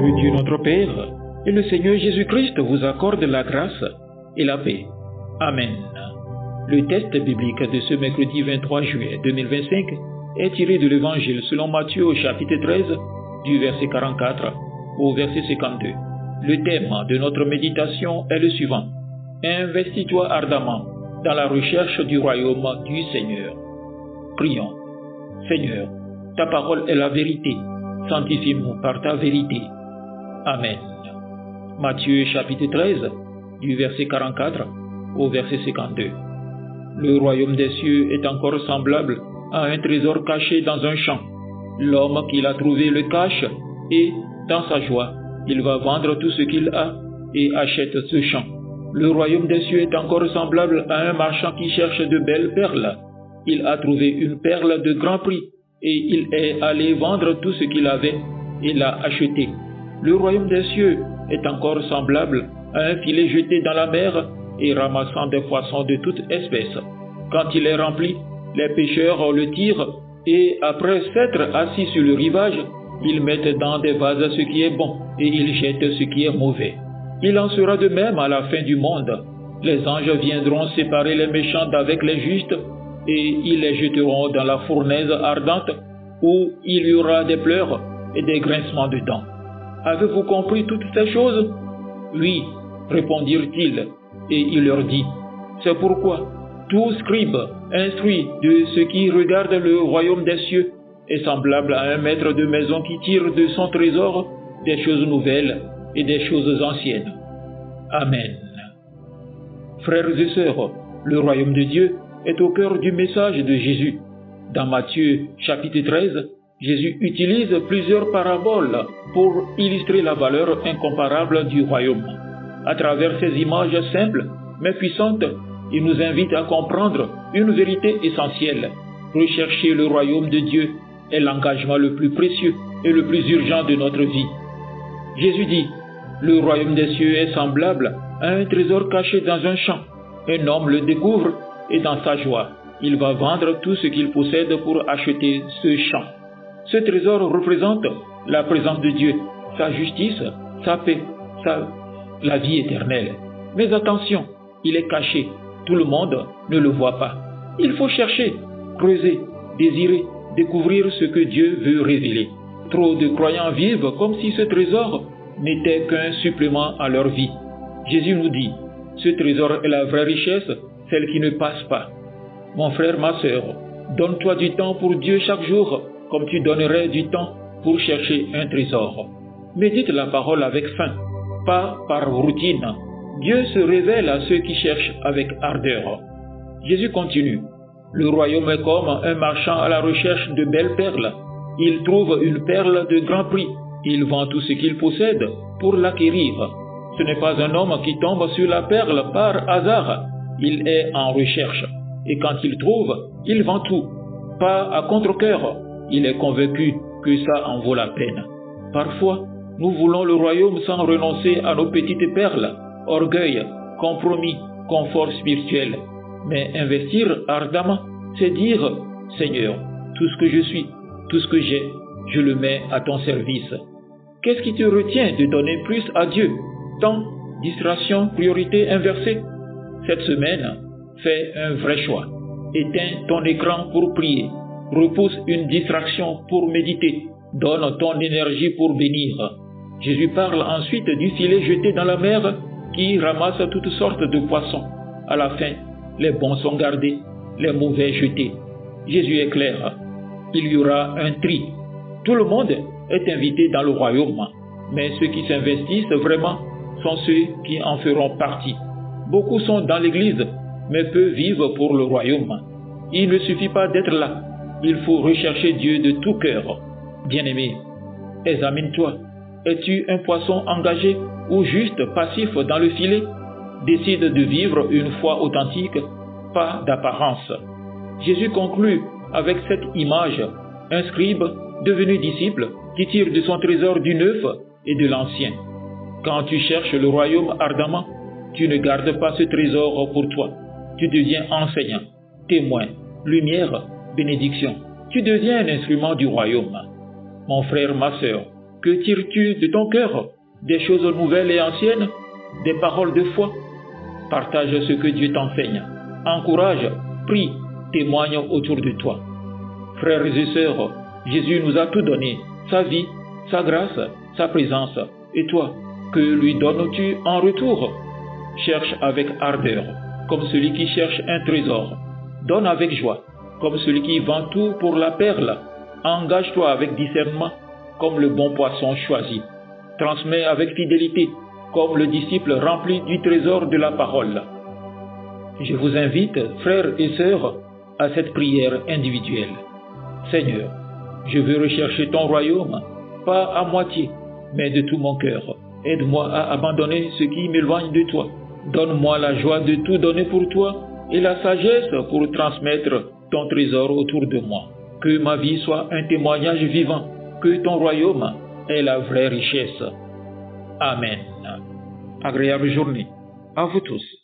Que Dieu notre Père et le Seigneur Jésus-Christ vous accordent la grâce et la paix. Amen. Le texte biblique de ce mercredi 23 juillet 2025 est tiré de l'Évangile selon Matthieu au chapitre 13, du verset 44 au verset 52. Le thème de notre méditation est le suivant. Investis-toi ardemment dans la recherche du royaume du Seigneur. Prions. Seigneur, ta parole est la vérité. Sanctifie-nous par ta vérité. Amen. Matthieu chapitre 13, du verset 44 au verset 52. Le royaume des cieux est encore semblable à un trésor caché dans un champ. L'homme qui l'a trouvé le cache et, dans sa joie, il va vendre tout ce qu'il a et achète ce champ. Le royaume des cieux est encore semblable à un marchand qui cherche de belles perles. Il a trouvé une perle de grand prix et il est allé vendre tout ce qu'il avait et l'a acheté. Le royaume des cieux est encore semblable à un filet jeté dans la mer et ramassant des poissons de toute espèce. Quand il est rempli, les pêcheurs le tirent et après s'être assis sur le rivage, ils mettent dans des vases ce qui est bon et ils jettent ce qui est mauvais. Il en sera de même à la fin du monde. Les anges viendront séparer les méchants d'avec les justes et ils les jeteront dans la fournaise ardente où il y aura des pleurs et des grincements de dents. Avez-vous compris toutes ces choses? Oui, répondirent-ils, et il leur dit, c'est pourquoi tout scribe instruit de ce qui regarde le royaume des cieux est semblable à un maître de maison qui tire de son trésor des choses nouvelles et des choses anciennes. Amen. Frères et sœurs, le royaume de Dieu est au cœur du message de Jésus. Dans Matthieu chapitre 13, Jésus utilise plusieurs paraboles pour illustrer la valeur incomparable du royaume. À travers ces images simples mais puissantes, il nous invite à comprendre une vérité essentielle. Rechercher le royaume de Dieu est l'engagement le plus précieux et le plus urgent de notre vie. Jésus dit, le royaume des cieux est semblable à un trésor caché dans un champ. Un homme le découvre et dans sa joie, il va vendre tout ce qu'il possède pour acheter ce champ. Ce trésor représente la présence de Dieu, sa justice, sa paix, la vie éternelle. Mais attention, il est caché, tout le monde ne le voit pas. Il faut chercher, creuser, désirer, découvrir ce que Dieu veut révéler. Trop de croyants vivent comme si ce trésor n'était qu'un supplément à leur vie. Jésus nous dit, ce trésor est la vraie richesse, celle qui ne passe pas. Mon frère, ma sœur, donne-toi du temps pour Dieu chaque jour, comme tu donnerais du temps pour chercher un trésor. Médite la parole avec faim, pas par routine. Dieu se révèle à ceux qui cherchent avec ardeur. Jésus continue. Le royaume est comme un marchand à la recherche de belles perles. Il trouve une perle de grand prix. Il vend tout ce qu'il possède pour l'acquérir. Ce n'est pas un homme qui tombe sur la perle par hasard. Il est en recherche. Et quand il trouve, il vend tout. Pas à contre-cœur. Il est convaincu que ça en vaut la peine. Parfois, nous voulons le royaume sans renoncer à nos petites perles. Orgueil, compromis, confort spirituel. Mais investir ardemment, c'est dire, Seigneur, tout ce que je suis, tout ce que j'ai, je le mets à ton service. Qu'est-ce qui te retient de donner plus à Dieu? Temps, distraction, priorité inversée? Cette semaine, fais un vrai choix. Éteins ton écran pour prier. Repousse une distraction pour méditer. Donne ton énergie pour bénir. Jésus parle ensuite du filet jeté dans la mer qui ramasse toutes sortes de poissons. À la fin, les bons sont gardés, les mauvais jetés. Jésus est clair. Il y aura un tri. Tout le monde est invité dans le royaume, mais ceux qui s'investissent vraiment sont ceux qui en feront partie. Beaucoup sont dans l'église, mais peu vivent pour le royaume. Il ne suffit pas d'être là. Il faut rechercher Dieu de tout cœur. Bien-aimé, examine-toi. Es-tu un poisson engagé ou juste passif dans le filet? Décide de vivre une foi authentique, pas d'apparence. Jésus conclut avec cette image, un scribe devenu disciple qui tire de son trésor du neuf et de l'ancien. Quand tu cherches le royaume ardemment, tu ne gardes pas ce trésor pour toi. Tu deviens enseignant, témoin, lumière, bénédiction. Tu deviens un instrument du royaume. Mon frère, ma sœur, Que tires-tu de ton cœur? Des choses nouvelles et anciennes? Des paroles de foi? Partage ce que Dieu t'enseigne. Encourage, prie, témoigne autour de toi. Frères et sœurs, Jésus nous a tout donné, sa vie, sa grâce, sa présence. Et toi, que lui donnes-tu en retour? Cherche avec ardeur, comme celui qui cherche un trésor. Donne avec joie, comme celui qui vend tout pour la perle. Engage-toi avec discernement, comme le bon poisson choisi. Transmets avec fidélité, comme le disciple rempli du trésor de la parole. Je vous invite, frères et sœurs, à cette prière individuelle. Seigneur, je veux rechercher ton royaume, pas à moitié, mais de tout mon cœur. Aide-moi à abandonner ce qui m'éloigne de toi. Donne-moi la joie de tout donner pour toi et la sagesse pour transmettre ton trésor autour de moi. Que ma vie soit un témoignage vivant, que ton royaume est la vraie richesse. Amen. Agréable journée à vous tous.